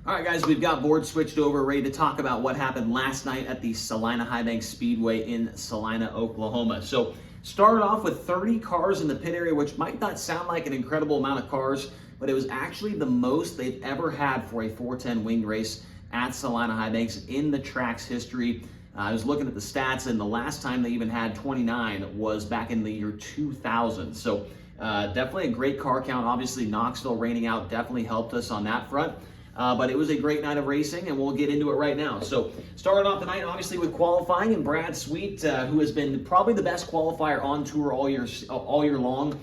All right, guys, we've got board switched over, ready to talk about what happened last night at the Salina Highbanks Speedway in Salina, Oklahoma. So, started off with 30 cars in the pit area, which might not sound like an incredible amount of cars, but it was actually the most they've ever had for a 410 wing race at Salina Highbanks in the track's history. I was looking at the stats, and the last time they even had 29 was back in the year 2000. So, definitely a great car count. Obviously, Knoxville raining out definitely helped us on that front. But it was a great night of racing, and we'll get into it right now. So, starting off the night, obviously, with qualifying, and Brad Sweet, who has been probably the best qualifier on tour all year long,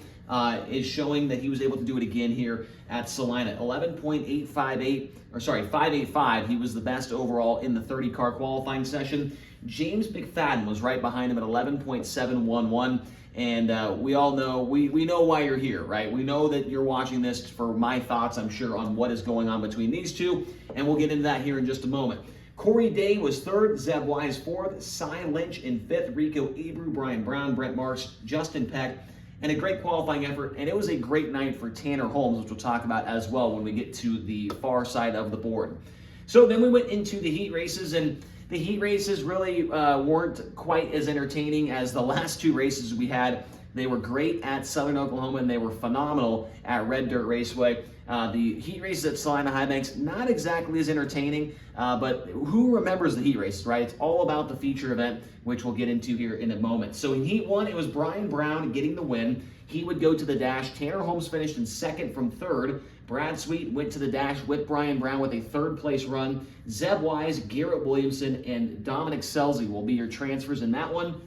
is showing that he was able to do it again here at Salina. 585. He was the best overall in the 30-car qualifying session. James McFadden was right behind him at 11.711. And we all know, we know why you're here, right? We know that you're watching this for my thoughts, I'm sure, on what is going on between these two, and we'll get into that here in just a moment. Corey Day was third, Zeb Wise fourth, Cy Lynch in fifth, Rico Abreu, Brian Brown, Brent Marks, Justin Peck, and a great qualifying effort. And it was a great night for Tanner Holmes, which we'll talk about as well when we get to the far side of the board. So then we went into the heat races, and the heat races really weren't quite as entertaining as the last two races we had. They were great at Southern Oklahoma, and they were phenomenal at Red Dirt Raceway. The heat races at Salina Highbanks, not exactly as entertaining, but who remembers the heat race, right? It's all about the feature event, which we'll get into here in a moment. So in heat one, it was Brian Brown getting the win. He would go to the dash. Tanner Holmes finished in second from third. Brad Sweet went to the dash with Brian Brown with a third place run. Zeb Wise, Garrett Williamson, and Dominic Selzy will be your transfers in that one.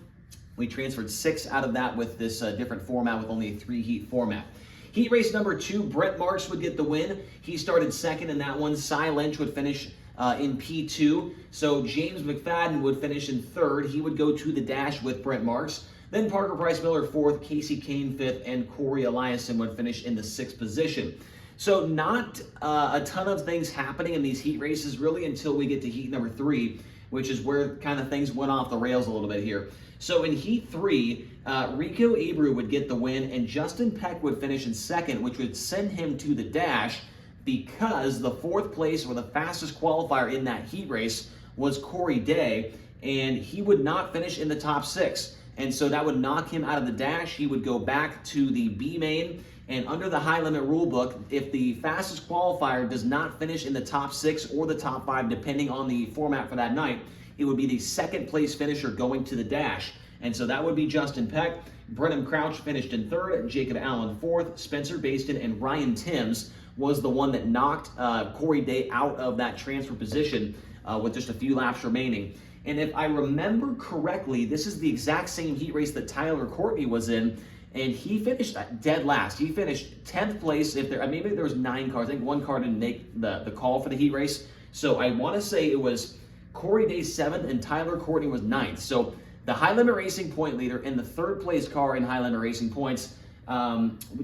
We transferred 6 out of that with this different format with only a 3-heat format. Heat race number 2, Brent Marks would get the win. He started second in that one. Cy Lynch would finish in P2. So James McFadden would finish in third. He would go to the dash with Brent Marks. Then Parker Price Miller fourth, Casey Kane fifth, and Corey Eliason would finish in the 6th position. So not a ton of things happening in these heat races really until we get to heat number 3, which is where kind of things went off the rails a little bit here. So in heat 3, Rico Abreu would get the win, and Justin Peck would finish in second, which would send him to the dash because the 4th place or the fastest qualifier in that heat race was Corey Day, and he would not finish in the top 6. And so that would knock him out of the dash. He would go back to the B main. And under the high limit rule book, if the fastest qualifier does not finish in the top 6 or the top 5, depending on the format for that night, it would be the 2nd place finisher going to the dash. And so that would be Justin Peck. Brennan Crouch finished in 3rd, Jacob Allen 4th, Spencer Baston, and Ryan Timms was the one that knocked Corey Day out of that transfer position with just a few laps remaining. And if I remember correctly, this is the exact same heat race that Tyler Courtney was in, and he finished dead last. He finished 10th place. Maybe there was 9 cars. I think 1 car didn't make the call for the heat race. So I want to say it was Corey Day 7th and Tyler Courtney was 9th. So the high limit racing point leader and the 3rd place car in high limit racing points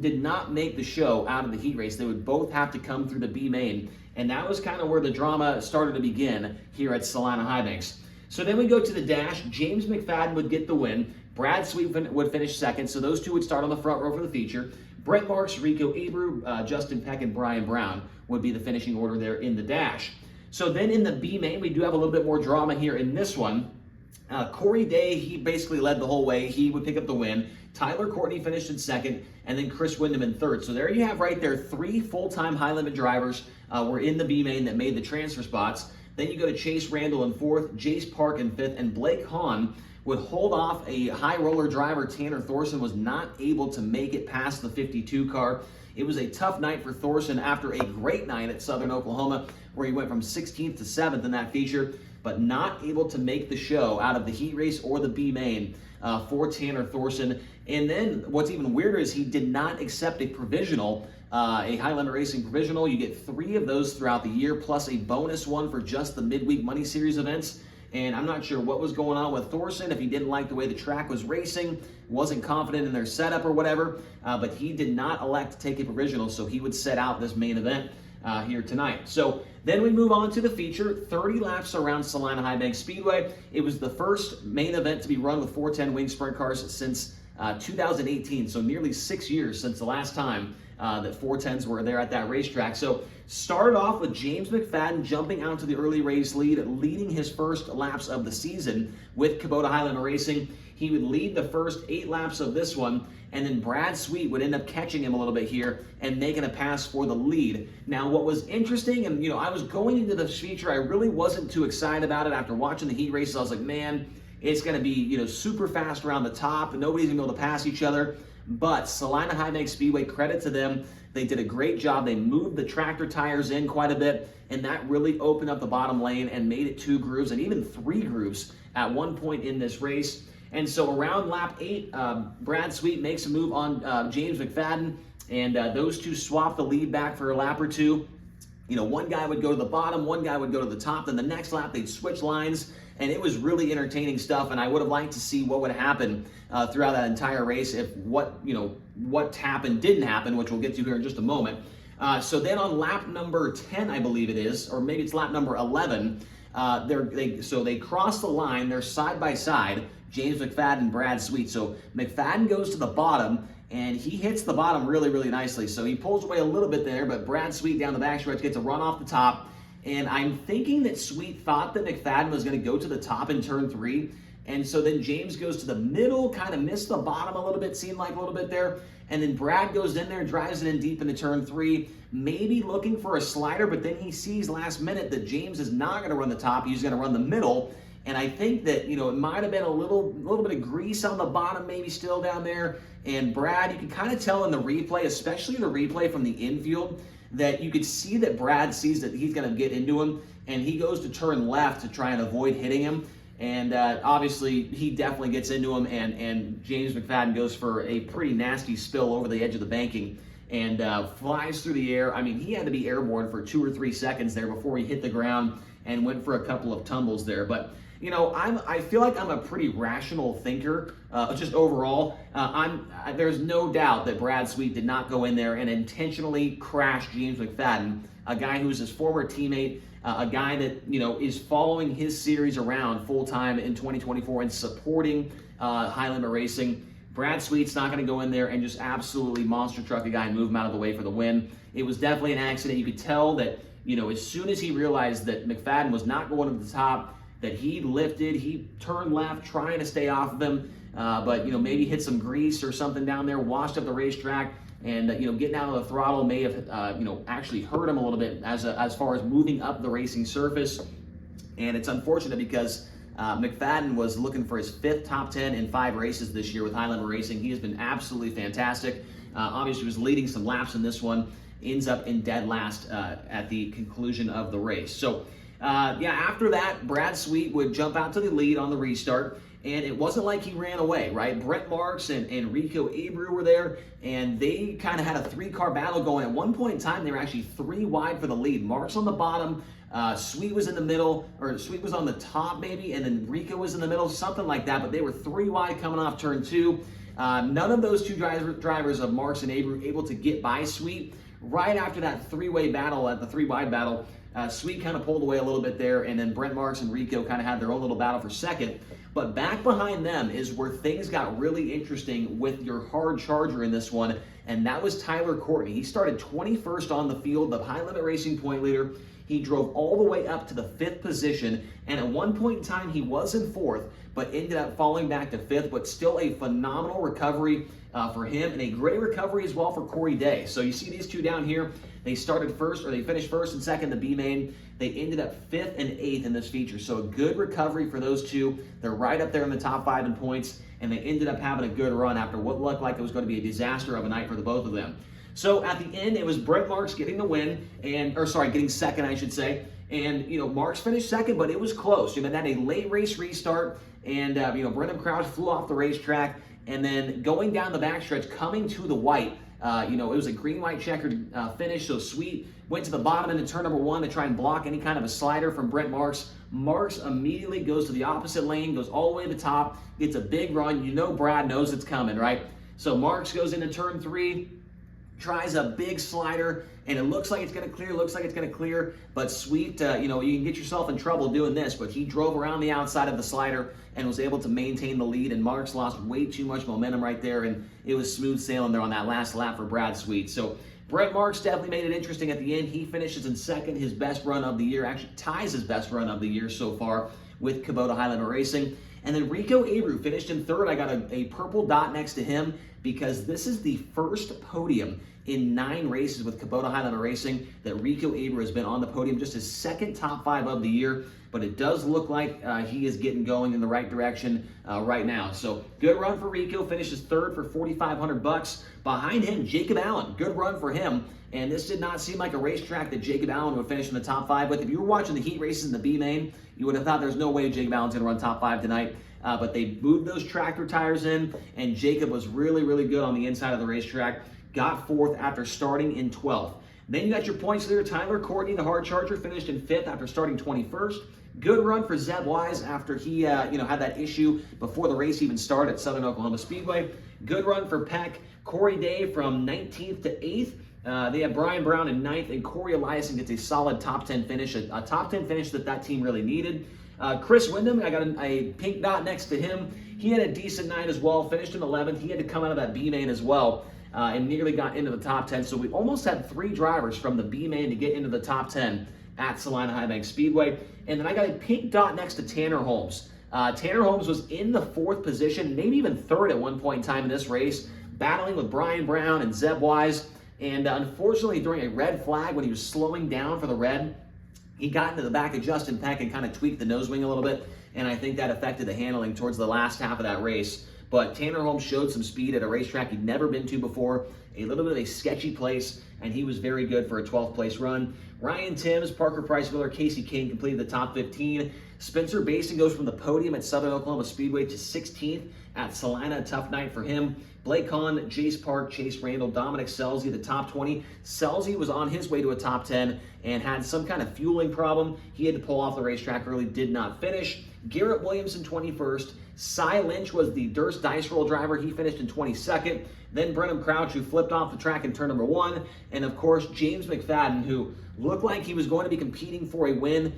did not make the show out of the heat race. They would both have to come through the B main, and that was kind of where the drama started to begin here at Salina Highbanks. So then we go to the dash. James McFadden would get the win. Brad Sweet would finish second, so those two would start on the front row for the feature. Brent Marks, Rico Abreu, Justin Peck, and Brian Brown would be the finishing order there in the dash. So then in the B main, we do have a little bit more drama here in this one. Corey Day, he basically led the whole way. He would pick up the win. Tyler Courtney finished in second, and then Chris Wyndham in third. So there you have right there 3 full-time high-limit drivers were in the B main that made the transfer spots. Then you go to Chase Randall in 4th, Jace Park in 5th, and Blake Hahn would hold off a high roller driver. Tanner Thorson was not able to make it past the 52 car. It was a tough night for Thorson after a great night at Southern Oklahoma, where he went from 16th to 7th in that feature, but not able to make the show out of the heat race or the B main for Tanner Thorson. And then what's even weirder is he did not accept a provisional, a high limit racing provisional. You get 3 of those throughout the year, plus a bonus one for just the midweek money series events. And I'm not sure what was going on with Thorson, if he didn't like the way the track was racing, wasn't confident in their setup or whatever, but he did not elect to take a provisional, so he would set out this main event here tonight. So then we move on to the feature, 30 laps around Salina Highbanks Speedway. It was the first main event to be run with 410 wing sprint cars since 2018, so nearly 6 years since the last time that 410s were there at that racetrack. So started off with James McFadden jumping out to the early race lead, leading his first laps of the season with Kubota Highlander Racing. He would lead the first 8 laps of this one, and then Brad Sweet would end up catching him a little bit here and making a pass for the lead. Now, what was interesting, and I was going into this feature, I really wasn't too excited about it. After watching the heat races, I was like, man, it's going to be super fast around the top, and nobody's going to be able to pass each other. But Salina Highbanks Speedway, credit to them, they did a great job. They moved the tractor tires in quite a bit, and that really opened up the bottom lane and made it 2 grooves and even 3 grooves at one point in this race. And so around lap 8, Brad Sweet makes a move on James McFadden, and those two swap the lead back for a lap or two. One guy would go to the bottom, one guy would go to the top, then the next lap they'd switch lines, and it was really entertaining stuff, and I would have liked to see what would happen throughout that entire race if what happened didn't happen, which we'll get to here in just a moment. So then on lap number 10, I believe it is, or maybe it's lap number 11, they cross the line, they're side by side, James McFadden, Brad Sweet. So McFadden goes to the bottom, and he hits the bottom really, really nicely. So he pulls away a little bit there, but Brad Sweet down the backstretch gets a run off the top. And I'm thinking that Sweet thought that McFadden was going to go to the top in turn 3. And so then James goes to the middle, kind of missed the bottom a little bit, seemed like a little bit there. And then Brad goes in there and drives it in deep into turn 3, maybe looking for a slider, but then he sees last minute that James is not going to run the top. He's going to run the middle. And I think that, it might have been a little bit of grease on the bottom, maybe still down there. And Brad, you can kind of tell in the replay, especially the replay from the infield, that you could see that Brad sees that he's going to get into him, and he goes to turn left to try and avoid hitting him. And obviously, he definitely gets into him, and James McFadden goes for a pretty nasty spill over the edge of the banking and flies through the air. I mean, he had to be airborne for 2 or 3 seconds there before he hit the ground and went for a couple of tumbles there. But I feel like I'm a pretty rational thinker, just overall. There's no doubt that Brad Sweet did not go in there and intentionally crash James McFadden, a guy who's his former teammate, a guy that, is following his series around full-time in 2024 and supporting Highlander Racing. Brad Sweet's not going to go in there and just absolutely monster truck a guy and move him out of the way for the win. It was definitely an accident. You could tell that, as soon as he realized that McFadden was not going to the top, that he lifted, he turned left, trying to stay off of him, but maybe hit some grease or something down there, washed up the racetrack, and getting out of the throttle may have actually hurt him a little bit as far as moving up the racing surface. And it's unfortunate because McFadden was looking for his 5th top 10 in 5 races this year with Highlander Racing. He has been absolutely fantastic. Obviously, was leading some laps in this one. Ends up in dead last at the conclusion of the race. So. After that, Brad Sweet would jump out to the lead on the restart, and it wasn't like he ran away, right? Brent Marks and Rico Abreu were there, and they kind of had a 3-car battle going. At one point in time, they were actually 3 wide for the lead. Marks on the bottom, Sweet was in the middle, or Sweet was on the top maybe, and then Rico was in the middle, something like that, but they were 3 wide coming off turn 2. None of those 2 drivers of Marks and Abreu able to get by Sweet. Right after that 3-way battle, at the 3-wide battle, Sweet kind of pulled away a little bit there, and then Brent Marks and Rico kind of had their own little battle for second. But back behind them is where things got really interesting with your hard charger in this one, and that was Tyler Courtney. He started 21st on the field, the high limit racing point leader. He drove all the way up to the 5th position, and at one point in time he was in 4th, but ended up falling back to 5th, but still a phenomenal recovery for him, and a great recovery as well for Corey Day. So you see these two down here, they started first, or they finished 1st and 2nd, the B main. They ended up 5th and 8th in this feature. So a good recovery for those two. They're right up there in the top 5 in points, and they ended up having a good run after what looked like it was going to be a disaster of a night for the both of them. So at the end, it was Brent Marks getting the win, getting second, I should say. And, Marks finished second, but it was close. They had a late race restart, and, Brendan Crouch flew off the racetrack, and then going down the backstretch, coming to the white, it was a green-white checkered finish, so Sweet went to the bottom into turn number 1 to try and block any kind of a slider from Brent Marks. Marks immediately goes to the opposite lane, goes all the way to the top, gets a big run. Brad knows it's coming, right? So Marks goes into turn 3, tries a big slider, and it looks like it's going to clear, but Sweet, you can get yourself in trouble doing this, but he drove around the outside of the slider and was able to maintain the lead, and Marks lost way too much momentum right there, and it was smooth sailing there on that last lap for Brad Sweet. So Brent Marks definitely made it interesting at the end. He finishes in second, his best run of the year, actually ties his best run of the year so far with Kubota High Limit Racing. And then Rico Abreu finished in third. I got a purple dot next to him because this is the first podium in 9 races with Kubota High Limit Racing that Rico Abreu has been on the podium, just his second top 5 of the year. But it does look like he is getting going in the right direction right now. So good run for Rico, finishes third for $4,500. Behind him, Jacob Allen, good run for him. And this did not seem like a racetrack that Jacob Allen would finish in the top 5 with. If you were watching the heat races in the B main, you would have thought there's no way Jacob Allen's going to run top 5 tonight. But they moved those tractor tires in, and Jacob was really, really good on the inside of the racetrack. Got 4th after starting in 12th. Then you got your points leader, Tyler Courtney, the hard charger, finished in 5th after starting 21st. Good run for Zeb Wise after he had that issue before the race even started at Southern Oklahoma Speedway. Good run for Peck. Corey Day from 19th to 8th. They have Brian Brown in 9th, and Corey Eliason gets a solid top 10 finish, a top 10 finish that team really needed. Chris Windham, I got a pink dot next to him. He had a decent night as well, finished in 11th. He had to come out of that B main as well. And nearly got into the top 10. So we almost had 3 drivers from the B main to get into the top 10 at Salina Highbanks Speedway. And then I got a pink dot next to Tanner Holmes. Tanner Holmes was in the 4th position, maybe even 3rd at one point in time in this race, battling with Brian Brown and Zeb Wise. And unfortunately, during a red flag, when he was slowing down for the red, he got into the back of Justin Peck and kind of tweaked the nose wing a little bit. And I think that affected the handling towards the last half of that race. But Tanner Holmes showed some speed at a racetrack he'd never been to before, a little bit of a sketchy place, and he was very good for a 12th place run. Ryan Timms, Parker Price Miller, Casey King completed the top 15. Spencer Basin goes from the podium at Southern Oklahoma Speedway to 16th at Salina, a tough night for him. Blake Hahn, Jace Park, Chase Randall, Dominic Selzy, the top 20. Selzy was on his way to a top 10 and had some kind of fueling problem. He had to pull off the racetrack early, did not finish. Garrett Williamson, 21st. Cy Lynch was the Durst dice roll driver. He finished in 22nd. Then Brenham Crouch, who flipped off the track in turn number 1. And of course, James McFadden, who looked like he was going to be competing for a win.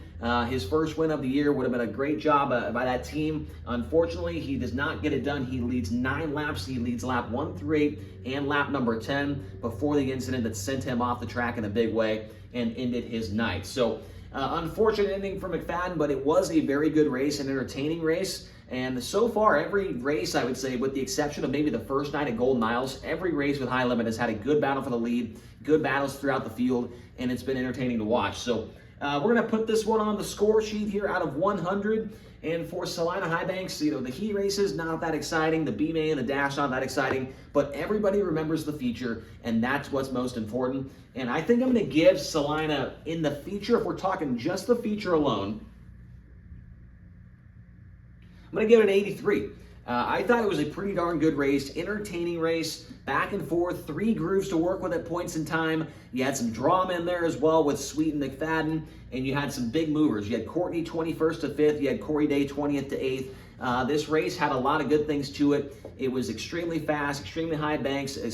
His first win of the year would have been a great job by that team. Unfortunately, he does not get it done. He leads 9 laps. He leads lap 1 through 8 and lap number 10 before the incident that sent him off the track in a big way and ended his night. So unfortunate ending for McFadden, but it was a very good race, an entertaining race. And so far, every race, I would say, with the exception of maybe the first night at Golden Isles, every race with High Limit has had a good battle for the lead, good battles throughout the field, and it's been entertaining to watch. So we're going to put this one on the score sheet here out of 100. And for Salina Highbanks, the heat races, not that exciting. The B-Main and the Dash, not that exciting. But everybody remembers the feature, and that's what's most important. And I think I'm going to give Salina, in the feature, if we're talking just the feature alone, I'm going to give it an 83. I thought it was a pretty darn good race, entertaining race, back and forth, 3 grooves to work with at points in time. You had some drama in there as well with Sweet and McFadden, and you had some big movers. You had Courtney 21st to 5th, you had Corey Day 20th to 8th. This race had a lot of good things to it. It was extremely fast, extremely high banks. It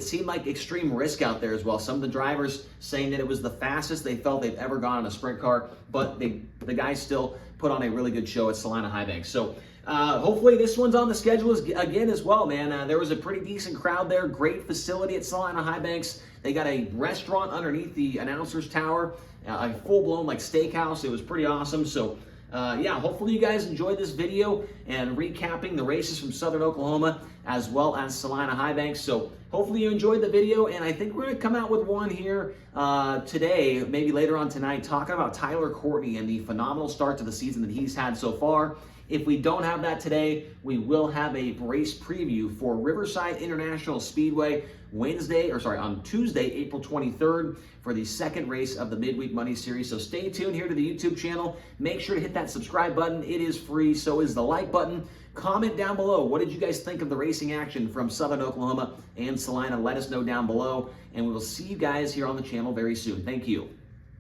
seemed like extreme risk out there as well. Some of the drivers saying that it was the fastest they felt they've ever gone in a sprint car, but the guys still put on a really good show at Salina Highbanks. So hopefully this one's on the schedule again as well, man. There was a pretty decent crowd there. Great facility at Salina Highbanks. They got a restaurant underneath the announcer's tower, a full-blown like steakhouse. It was pretty awesome. So yeah, hopefully you guys enjoyed this video and recapping the races from Southern Oklahoma as well as Salina Highbanks. So hopefully you enjoyed the video, and I think we're going to come out with one here today, maybe later on tonight, talking about Tyler Courtney and the phenomenal start to the season that he's had so far. If we don't have that today, we will have a race preview for Riverside International Speedway on Tuesday, April 23rd for the second race of the Midweek Money Series. So stay tuned here to the YouTube channel. Make sure to hit that subscribe button. It is free. So is the like button. Comment down below. What did you guys think of the racing action from Southern Oklahoma and Salina? Let us know down below. And we will see you guys here on the channel very soon. Thank you.